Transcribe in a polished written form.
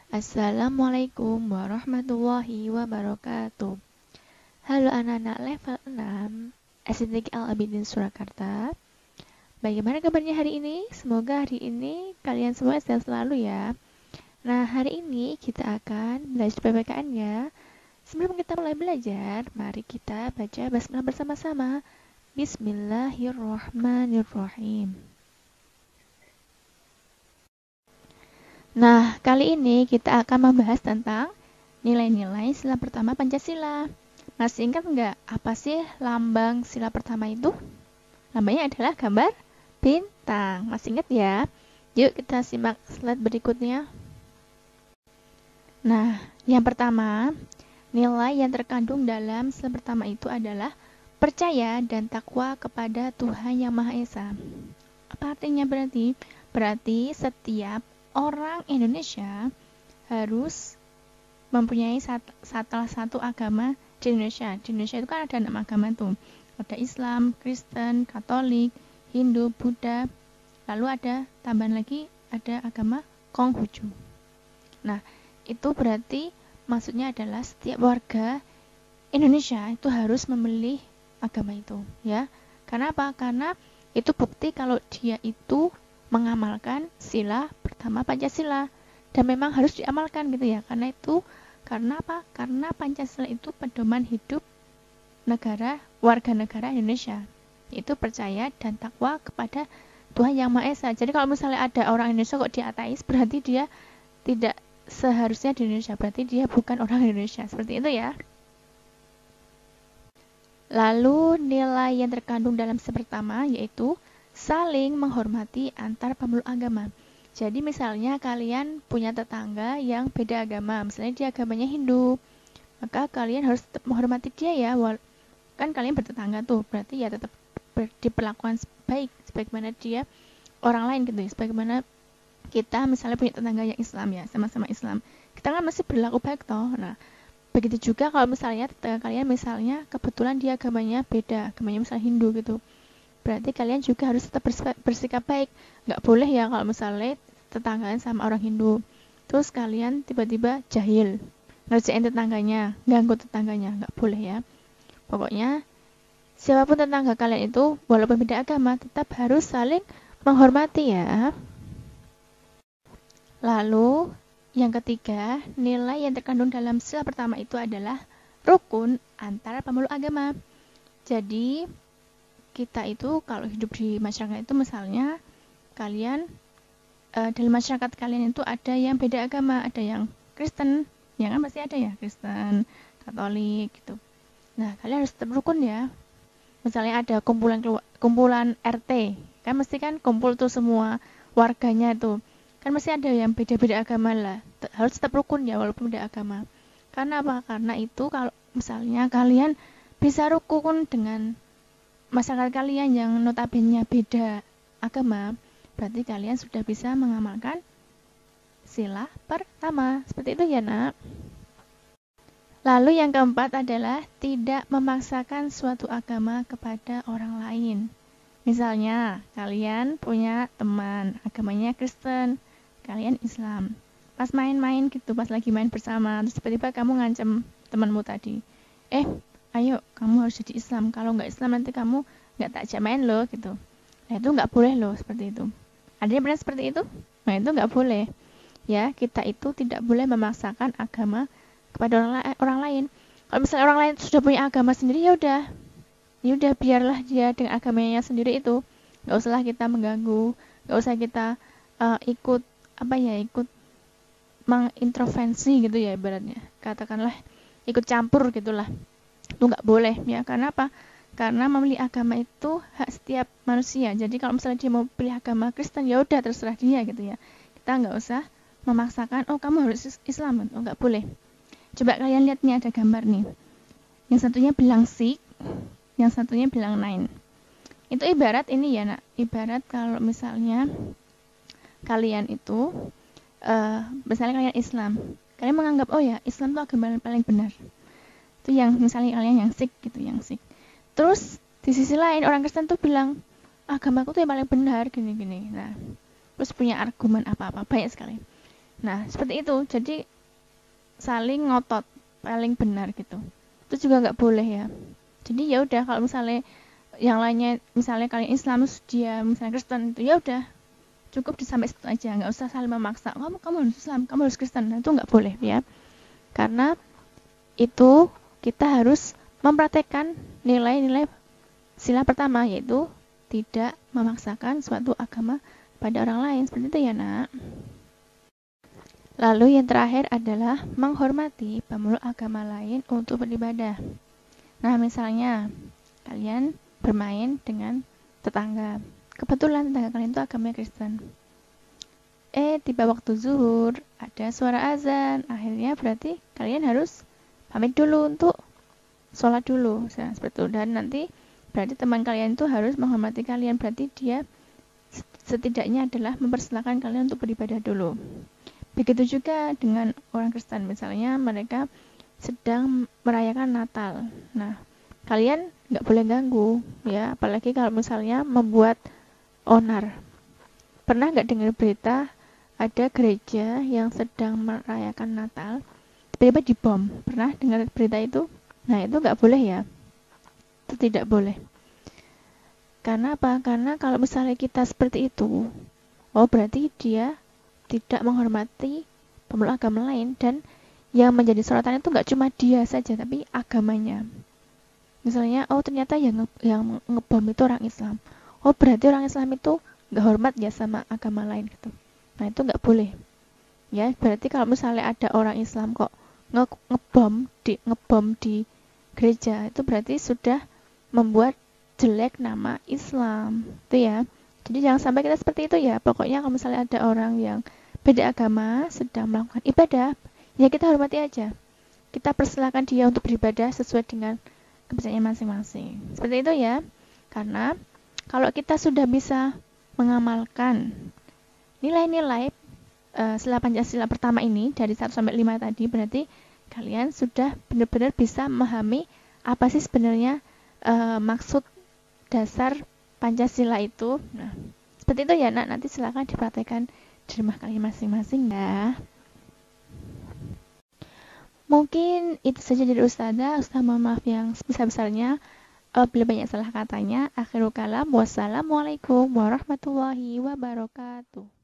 Assalamualaikum warahmatullahi wabarakatuh. Halo anak-anak level 6 SDG Al-Abidin Surakarta. Bagaimana kabarnya hari ini? Semoga hari ini kalian semua sehat selalu ya. Nah, hari ini kita akan belajar PPKN ya. Sebelum kita mulai belajar, mari kita baca basmalah bersama-sama. Bismillahirrahmanirrahim. Nah, kali ini kita akan membahas tentang nilai-nilai sila pertama Pancasila. Masih ingat nggak apa sih lambang sila pertama itu? Lambangnya adalah gambar bintang. Masih ingat ya? Yuk kita simak slide berikutnya. Nah, yang pertama, nilai yang terkandung dalam sila pertama itu adalah percaya dan takwa kepada Tuhan Yang Maha Esa. Apa artinya berarti? Berarti setiap orang Indonesia harus mempunyai salah satu agama di Indonesia. Di Indonesia itu kan ada 6 agama tuh. Ada Islam, Kristen, Katolik, Hindu, Buddha. Lalu ada tambahan lagi ada agama Konghucu. Nah, itu berarti maksudnya adalah setiap warga Indonesia itu harus memilih agama itu, ya. Karena apa? Karena itu bukti kalau dia itu mengamalkan sila pertama Pancasila dan memang harus diamalkan gitu ya. Karena apa? Karena Pancasila itu pedoman hidup warga negara Indonesia. Itu percaya dan takwa kepada Tuhan Yang Maha Esa. Jadi kalau misalnya ada orang Indonesia kok dia ateis, berarti dia tidak seharusnya di Indonesia, berarti dia bukan orang Indonesia. Seperti itu ya. Lalu nilai yang terkandung dalam pertama yaitu saling menghormati antar pemeluk agama. Jadi misalnya kalian punya tetangga yang beda agama, misalnya dia agamanya Hindu, maka kalian harus tetap menghormati dia ya. Kan kalian bertetangga tuh, berarti ya tetap diperlakukan baik sebagaimana dia orang lain gitu ya. Sebagaimana kita misalnya punya tetangga yang Islam ya, sama-sama Islam, kita kan masih berlaku baik toh. Nah, begitu juga kalau misalnya tetangga kalian misalnya kebetulan dia agamanya beda, agamanya misalnya Hindu gitu, berarti kalian juga harus tetap bersikap baik. Nggak boleh ya kalau misalnya tetanggaan sama orang Hindu, terus kalian tiba-tiba jahil, ngerjain tetangganya, ganggu tetangganya, nggak boleh ya. Pokoknya siapapun tetangga kalian itu, walaupun beda agama, tetap harus saling menghormati ya. Lalu yang ketiga, nilai yang terkandung dalam sila pertama itu adalah rukun antara pemeluk agama. Jadi kita itu kalau hidup di masyarakat itu misalnya kalian dalam masyarakat kalian itu ada yang beda agama, ada yang Kristen, ya kan pasti ada ya Kristen, Katolik gitu. Nah, kalian harus tetap rukun ya. Misalnya ada kumpulan RT, kan mesti kan kumpul tuh semua warganya tuh. Kan mesti ada yang beda-beda agama lah. Harus tetap rukun ya walaupun beda agama. Karena apa? Karena itu kalau misalnya kalian bisa rukun dengan masyarakat kalian yang notabene beda agama, berarti kalian sudah bisa mengamalkan sila pertama. Seperti itu ya nak. Lalu yang keempat adalah tidak memaksakan suatu agama kepada orang lain. Misalnya kalian punya teman agamanya Kristen, kalian Islam. Pas main-main gitu, pas lagi main bersama, terus tiba-tiba kamu ngancem temanmu tadi, ayo kamu harus jadi Islam, kalau nggak Islam nanti kamu nggak tak ajak main loh gitu. Nah itu nggak boleh loh seperti itu. Ada yang pernah seperti itu? Nah itu nggak boleh ya. Kita itu tidak boleh memaksakan agama kepada orang lain. Kalau misalnya orang lain sudah punya agama sendiri, ya udah biarlah dia dengan agamanya sendiri itu. Nggak usahlah kita mengganggu, nggak usah kita ikut mengintervensi gitu ya ibaratnya. Katakanlah ikut campur gitulah. Itu nggak boleh ya. Karena apa? Karena memilih agama itu hak setiap manusia. Jadi kalau misalnya dia mau pilih agama Kristen, ya udah terserah dia gitu ya. Kita nggak usah memaksakan, oh kamu harus Islam, oh nggak boleh. Coba kalian lihat nih ada gambar nih. Yang satunya bilang 6, yang satunya bilang 9. Itu ibarat ini ya nak. Ibarat kalau misalnya kalian itu, misalnya kalian Islam, kalian menganggap oh ya Islam itu agama paling benar. Itu yang misalnya kalian yang Sikh gitu, yang Sikh. Terus di sisi lain orang Kristen tuh bilang agamaku tuh yang paling benar gini-gini. Nah, terus punya argumen apa-apa banyak sekali. Nah, seperti itu. Jadi saling ngotot paling benar gitu. Itu juga nggak boleh ya. Jadi ya udah, kalau misalnya yang lainnya, misalnya kalian Islam dia misalnya Kristen, itu ya udah cukup disampai situ aja, nggak usah saling memaksa. Kamu harus Islam, kamu harus Kristen. Nah, itu nggak boleh ya. Karena itu kita harus mempraktekkan nilai-nilai sila pertama, yaitu tidak memaksakan suatu agama pada orang lain. Seperti itu ya, Nak. Lalu yang terakhir adalah menghormati pemeluk agama lain untuk beribadah. Nah, misalnya kalian bermain dengan tetangga. Kebetulan tetangga kalian itu agamanya Kristen. Tiba waktu zuhur, ada suara azan. Akhirnya berarti kalian harus pamit dulu untuk sholat dulu. Nah, seperti itu. Dan nanti berarti teman kalian itu harus menghormati kalian. Berarti dia setidaknya adalah mempersilahkan kalian untuk beribadah dulu. Begitu juga dengan orang Kristen, misalnya mereka sedang merayakan Natal. Nah, kalian nggak boleh ganggu ya, apalagi kalau misalnya membuat onar. Pernah nggak dengar berita ada gereja yang sedang merayakan Natal tiba-tiba dibom? Pernah dengar berita itu? Nah, itu nggak boleh ya, itu tidak boleh. Karena apa? Karena kalau misalnya kita seperti itu, berarti dia tidak menghormati pemeluk agama lain, dan yang menjadi sorotan itu nggak cuma dia saja, tapi agamanya. Misalnya, ternyata yang ngebom itu orang Islam. Berarti orang Islam itu nggak hormat ya sama agama lain gitu. Nah, itu nggak boleh. Ya, berarti kalau misalnya ada orang Islam kok ngebom di gereja, itu berarti sudah membuat jelek nama Islam. Itu ya. Jadi jangan sampai kita seperti itu ya. Pokoknya kalau misalnya ada orang yang beda agama sedang melakukan ibadah, ya kita hormati aja. Kita persilakan dia untuk beribadah sesuai dengan kepercayaan masing-masing. Seperti itu ya. Karena kalau kita sudah bisa mengamalkan nilai-nilai sila Pancasila pertama ini dari 1 sampai 5 tadi, berarti kalian sudah benar-benar bisa memahami apa sih sebenarnya maksud dasar Pancasila itu. Nah, seperti itu ya, Nak. Nanti silakan dipraktekkan di rumah kalian masing-masing ya. Mungkin itu saja dari Ustazah. Ustazah mohon maaf yang sebesar-besarnya apabila banyak salah katanya. Akhirul kalam, wassalamualaikum warahmatullahi wabarakatuh.